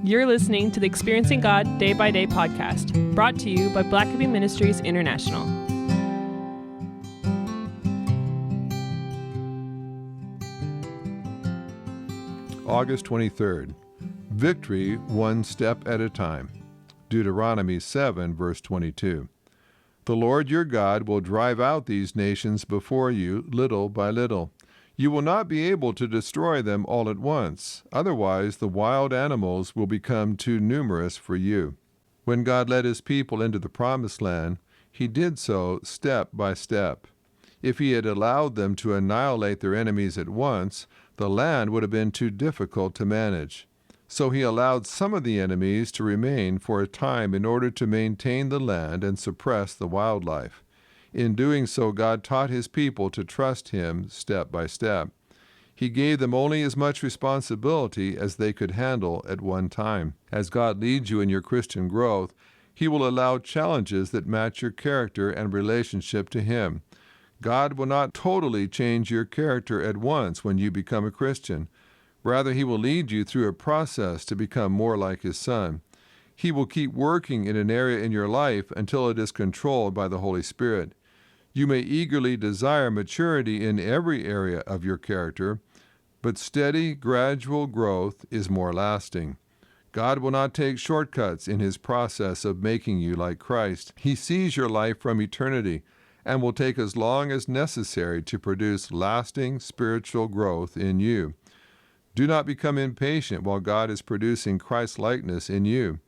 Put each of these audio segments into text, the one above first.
You're listening to the Experiencing God Day by Day podcast, brought to you by Blackaby Ministries International. August 23rd. Victory one step at a time. Deuteronomy 7, verse 22. The Lord your God will drive out these nations before you little by little. You will not be able to destroy them all at once. Otherwise, the wild animals will become too numerous for you. When God led his people into the promised land, he did so step by step. If he had allowed them to annihilate their enemies at once, the land would have been too difficult to manage. So he allowed some of the enemies to remain for a time in order to maintain the land and suppress the wildlife. In doing so, God taught his people to trust him step by step. He gave them only as much responsibility as they could handle at one time. As God leads you in your Christian growth, he will allow challenges that match your character and relationship to him. God will not totally change your character at once when you become a Christian. Rather, he will lead you through a process to become more like his Son. He will keep working in an area in your life until it is controlled by the Holy Spirit. You may eagerly desire maturity in every area of your character, but steady, gradual growth is more lasting. God will not take shortcuts in his process of making you like Christ. He sees your life from eternity and will take as long as necessary to produce lasting spiritual growth in you. Do not become impatient while God is producing Christ-likeness in you.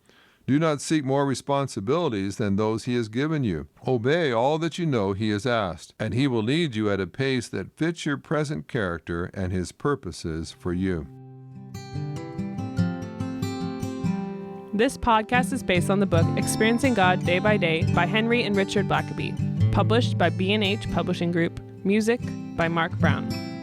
Do not seek more responsibilities than those he has given you. Obey all that you know he has asked, and he will lead you at a pace that fits your present character and his purposes for you. This podcast is based on the book Experiencing God Day by Day by Henry and Richard Blackaby, published by B&H Publishing Group, music by Mark Brown.